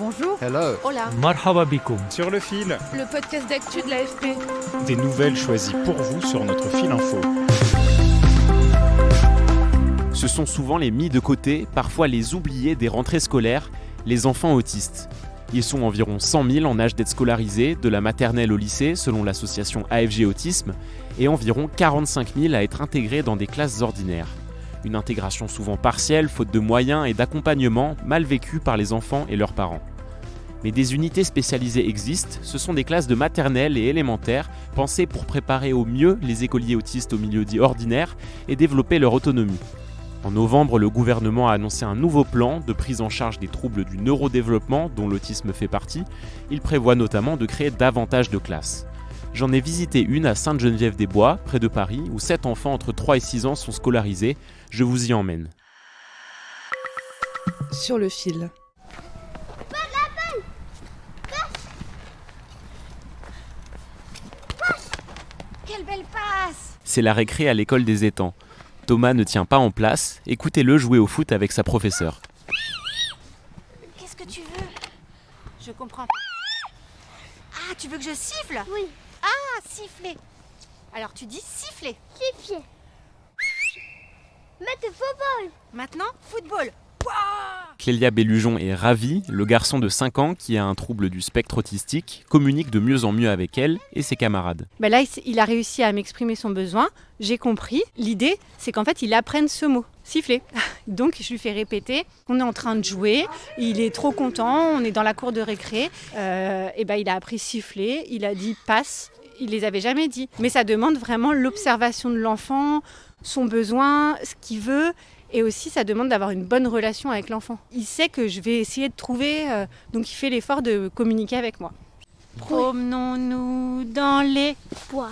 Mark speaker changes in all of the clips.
Speaker 1: Bonjour.
Speaker 2: Hello.
Speaker 1: Hola.
Speaker 3: Marhaba bikoum.
Speaker 4: Sur le fil,
Speaker 1: Le podcast d'actu de l'AFP.
Speaker 4: des nouvelles choisies pour vous sur notre fil info.
Speaker 5: Ce sont souvent les mis de côté, parfois les oubliés des rentrées scolaires, les enfants autistes. Ils sont environ 100 000 en âge d'être scolarisés, de la maternelle au lycée, selon l'association AFG Autisme, et environ 45 000 à être intégrés dans des classes ordinaires. Une intégration souvent partielle, faute de moyens et d'accompagnement, mal vécue par les enfants et leurs parents. Mais des unités spécialisées existent, ce sont des classes de maternelle et élémentaire, pensées pour préparer au mieux les écoliers autistes au milieu dit ordinaire et développer leur autonomie. En novembre, le gouvernement a annoncé un nouveau plan de prise en charge des troubles du neurodéveloppement, dont l'autisme fait partie. Il prévoit notamment de créer davantage de classes. J'en ai visité une à Sainte-Geneviève-des-Bois, près de Paris, où 7 enfants entre 3 et 6 ans sont scolarisés. Je vous y emmène.
Speaker 1: Sur le fil.
Speaker 6: Quelle belle passe!
Speaker 5: C'est la récré à l'école des étangs. Thomas ne tient pas en place, écoutez-le jouer au foot avec sa professeure.
Speaker 6: Qu'est-ce que tu veux? Je comprends pas. Ah, tu veux que je siffle?
Speaker 7: Oui.
Speaker 6: Ah, siffler. Alors tu dis siffler.
Speaker 7: Siffler. Mettre football.
Speaker 6: Maintenant, football.
Speaker 5: Clélia Bellujon est ravie, le garçon de 5 ans qui a un trouble du spectre autistique communique de mieux en mieux avec elle et ses camarades.
Speaker 8: Là, il a réussi à m'exprimer son besoin, j'ai compris. L'idée, c'est qu'en fait, il apprenne ce mot, siffler. Donc, je lui fais répéter, on est en train de jouer, il est trop content, on est dans la cour de récré. Il a appris siffler, il a dit passe, il les avait jamais dit. Mais ça demande vraiment l'observation de l'enfant, son besoin, ce qu'il veut. Et aussi, ça demande d'avoir une bonne relation avec l'enfant. Il sait que je vais essayer de trouver, donc il fait l'effort de communiquer avec moi. Promenons-nous dans les
Speaker 7: Bois.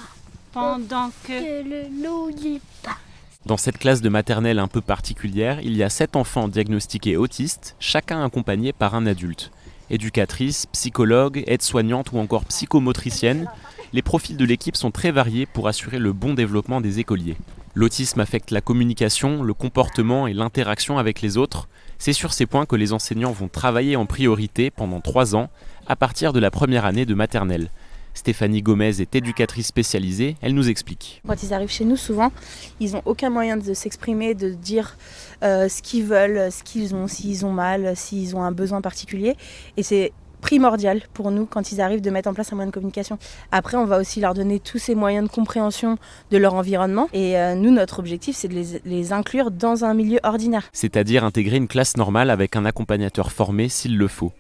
Speaker 8: pendant que...
Speaker 7: Que le n'oublie pas.
Speaker 5: Dans cette classe de maternelle un peu particulière, il y a 7 enfants diagnostiqués autistes, chacun accompagné par un adulte. Éducatrice, psychologue, aide-soignante ou encore psychomotricienne, les profils de l'équipe sont très variés pour assurer le bon développement des écoliers. L'autisme affecte la communication, le comportement et l'interaction avec les autres. C'est sur ces points que les enseignants vont travailler en priorité pendant 3 ans, à partir de la première année de maternelle. Stéphanie Gomez est éducatrice spécialisée, elle nous explique.
Speaker 9: Quand ils arrivent chez nous, souvent, ils n'ont aucun moyen de s'exprimer, de dire ce qu'ils veulent, ce qu'ils ont, s'ils ont mal, s'ils ont un besoin particulier. Et c'est primordial pour nous quand ils arrivent de mettre en place un moyen de communication. Après, on va aussi leur donner tous ces moyens de compréhension de leur environnement. Et nous, notre objectif, c'est de les inclure dans un milieu ordinaire.
Speaker 5: C'est-à-dire intégrer une classe normale avec un accompagnateur formé s'il le faut.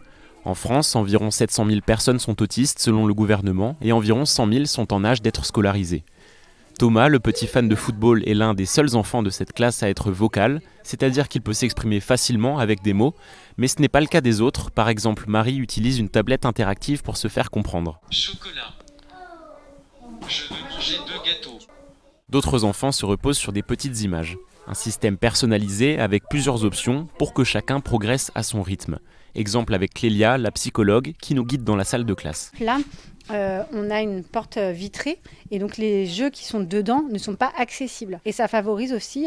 Speaker 5: En France, environ 700 000 personnes sont autistes selon le gouvernement et environ 100 000 sont en âge d'être scolarisés. Thomas, le petit fan de football, est l'un des seuls enfants de cette classe à être vocal, c'est-à-dire qu'il peut s'exprimer facilement avec des mots, mais ce n'est pas le cas des autres. Par exemple, Marie utilise une tablette interactive pour se faire comprendre.
Speaker 10: Chocolat. Je veux manger 2 gâteaux.
Speaker 5: D'autres enfants se reposent sur des petites images. Un système personnalisé avec plusieurs options pour que chacun progresse à son rythme. Exemple avec Clélia, la psychologue, qui nous guide dans la salle de classe.
Speaker 8: Là, on a une porte vitrée et donc les jeux qui sont dedans ne sont pas accessibles. Et ça favorise aussi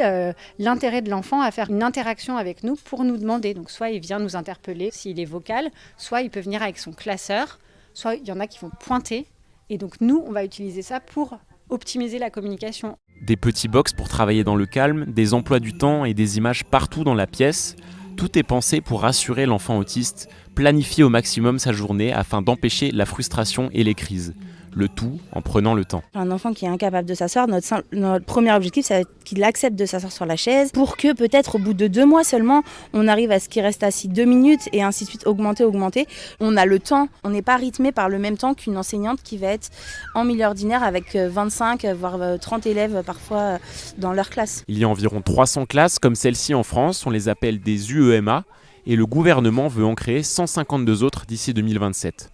Speaker 8: l'intérêt de l'enfant à faire une interaction avec nous pour nous demander. Donc soit il vient nous interpeller s'il est vocal, soit il peut venir avec son classeur, soit il y en a qui vont pointer. Et donc nous, on va utiliser ça pour optimiser la communication.
Speaker 5: Des petits box pour travailler dans le calme, des emplois du temps et des images partout dans la pièce. Tout est pensé pour rassurer l'enfant autiste, planifier au maximum sa journée afin d'empêcher la frustration et les crises. Le tout en prenant le temps.
Speaker 9: Un enfant qui est incapable de s'asseoir, notre premier objectif, c'est qu'il accepte de s'asseoir sur la chaise pour que peut-être au bout de 2 mois seulement, on arrive à ce qu'il reste assis 2 minutes et ainsi de suite, augmenter. On a le temps, on n'est pas rythmé par le même temps qu'une enseignante qui va être en milieu ordinaire avec 25 voire 30 élèves parfois dans leur classe.
Speaker 5: Il y a environ 300 classes comme celle-ci en France, on les appelle des UEMA et le gouvernement veut en créer 152 autres d'ici 2027.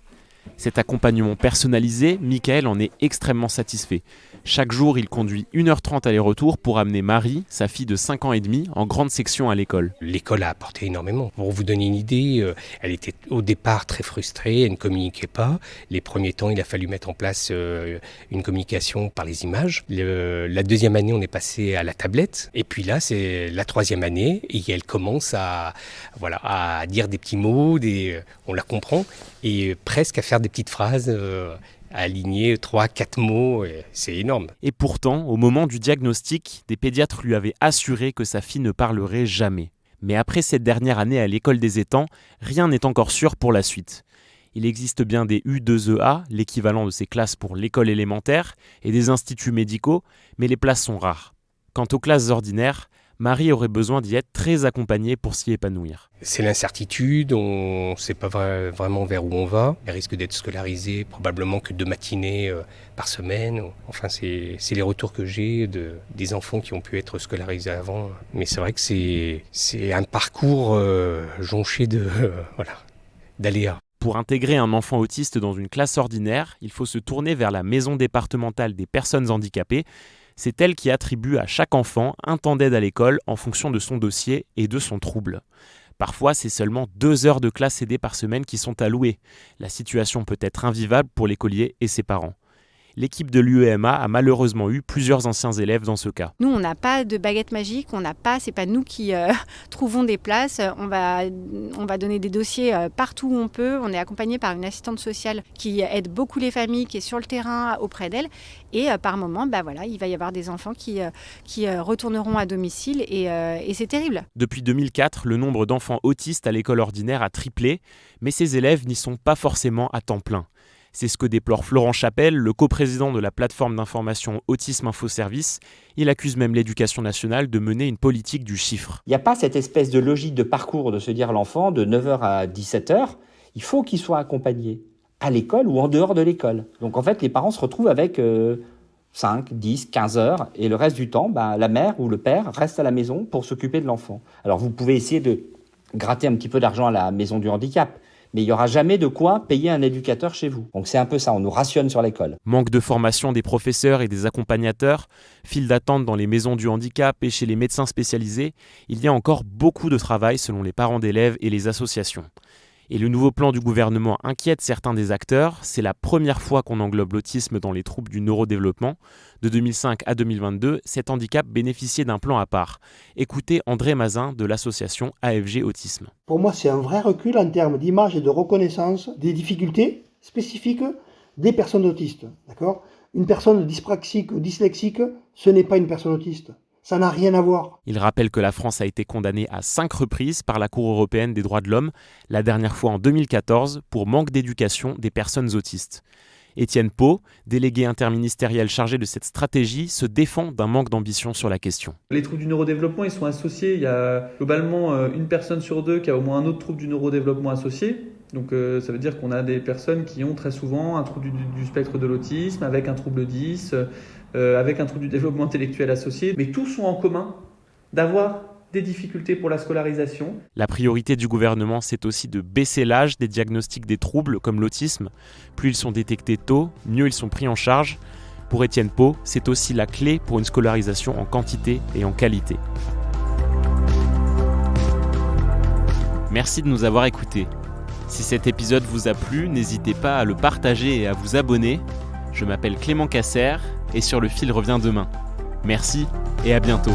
Speaker 5: Cet accompagnement personnalisé, Michael en est extrêmement satisfait. Chaque jour, il conduit 1h30 aller-retour pour amener Marie, sa fille de 5 ans et demi, en grande section à l'école.
Speaker 2: L'école a apporté énormément. Pour vous donner une idée, elle était au départ très frustrée, elle ne communiquait pas. Les premiers temps, il a fallu mettre en place une communication par les images. La deuxième année, on est passé à la tablette. Et puis là, c'est la troisième année et elle commence à dire des petits mots, on la comprend, et presque à faire des petites phrases. À aligner 3-4 mots, c'est énorme.
Speaker 5: Et pourtant, au moment du diagnostic, des pédiatres lui avaient assuré que sa fille ne parlerait jamais. Mais après cette dernière année à l'école des étangs, rien n'est encore sûr pour la suite. Il existe bien des U2EA, l'équivalent de ces classes pour l'école élémentaire, et des instituts médicaux, mais les places sont rares. Quant aux classes ordinaires, Marie aurait besoin d'y être très accompagnée pour s'y épanouir.
Speaker 2: C'est l'incertitude, on ne sait pas vraiment vers où on va. Elle risque d'être scolarisée probablement que 2 matinées par semaine. Enfin, c'est les retours que j'ai des enfants qui ont pu être scolarisés avant. Mais c'est vrai que c'est un parcours jonché d'aléas.
Speaker 5: Pour intégrer un enfant autiste dans une classe ordinaire, il faut se tourner vers la maison départementale des personnes handicapées. C'est elle qui attribue à chaque enfant un temps d'aide à l'école en fonction de son dossier et de son trouble. Parfois, c'est seulement 2 heures de classe aidée par semaine qui sont allouées. La situation peut être invivable pour l'écolier et ses parents. L'équipe de l'UEMA a malheureusement eu plusieurs anciens élèves dans ce cas.
Speaker 8: Nous, on n'a pas de baguette magique, c'est pas nous qui trouvons des places. On va donner des dossiers partout où on peut. On est accompagné par une assistante sociale qui aide beaucoup les familles, qui est sur le terrain auprès d'elles. Et par moment, il va y avoir des enfants qui retourneront à domicile et c'est terrible.
Speaker 5: Depuis 2004, le nombre d'enfants autistes à l'école ordinaire a triplé, mais ces élèves n'y sont pas forcément à temps plein. C'est ce que déplore Florent Chapelle, le coprésident de la plateforme d'information Autisme Info Service. Il accuse même l'Éducation nationale de mener une politique du chiffre.
Speaker 3: Il n'y a pas cette espèce de logique de parcours de se dire l'enfant de 9h à 17h, il faut qu'il soit accompagné à l'école ou en dehors de l'école. Donc en fait, les parents se retrouvent avec 5, 10, 15 heures et le reste du temps, la mère ou le père reste à la maison pour s'occuper de l'enfant. Alors vous pouvez essayer de gratter un petit peu d'argent à la maison du handicap, mais il n'y aura jamais de quoi payer un éducateur chez vous. Donc c'est un peu ça, on nous rationne sur l'école.
Speaker 5: Manque de formation des professeurs et des accompagnateurs, file d'attente dans les maisons du handicap et chez les médecins spécialisés, il y a encore beaucoup de travail selon les parents d'élèves et les associations. Et le nouveau plan du gouvernement inquiète certains des acteurs. C'est la première fois qu'on englobe l'autisme dans les troubles du neurodéveloppement. De 2005 à 2022, cet handicap bénéficiait d'un plan à part. Écoutez André Mazin de l'association AFG Autisme.
Speaker 11: Pour moi, c'est un vrai recul en termes d'image et de reconnaissance des difficultés spécifiques des personnes autistes. D'accord ? Une personne dyspraxique ou dyslexique, ce n'est pas une personne autiste. Ça n'a rien à voir.
Speaker 5: Il rappelle que la France a été condamnée à 5 reprises par la Cour européenne des droits de l'homme, la dernière fois en 2014, pour manque d'éducation des personnes autistes. Étienne Pau, délégué interministériel chargé de cette stratégie, se défend d'un manque d'ambition sur la question.
Speaker 12: Les troubles du neurodéveloppement, ils sont associés. Il y a globalement une personne sur 2 qui a au moins un autre trouble du neurodéveloppement associé. Donc ça veut dire qu'on a des personnes qui ont très souvent un trouble du spectre de l'autisme, avec un trouble 10, avec un trouble du développement intellectuel associé. Mais tous ont en commun d'avoir des difficultés pour la scolarisation.
Speaker 5: La priorité du gouvernement, c'est aussi de baisser l'âge des diagnostics des troubles comme l'autisme. Plus ils sont détectés tôt, mieux ils sont pris en charge. Pour Étienne Pau, c'est aussi la clé pour une scolarisation en quantité et en qualité. Merci de nous avoir écoutés. Si cet épisode vous a plu, n'hésitez pas à le partager et à vous abonner. Je m'appelle Clément Casser et Sur le fil revient demain. Merci et à bientôt.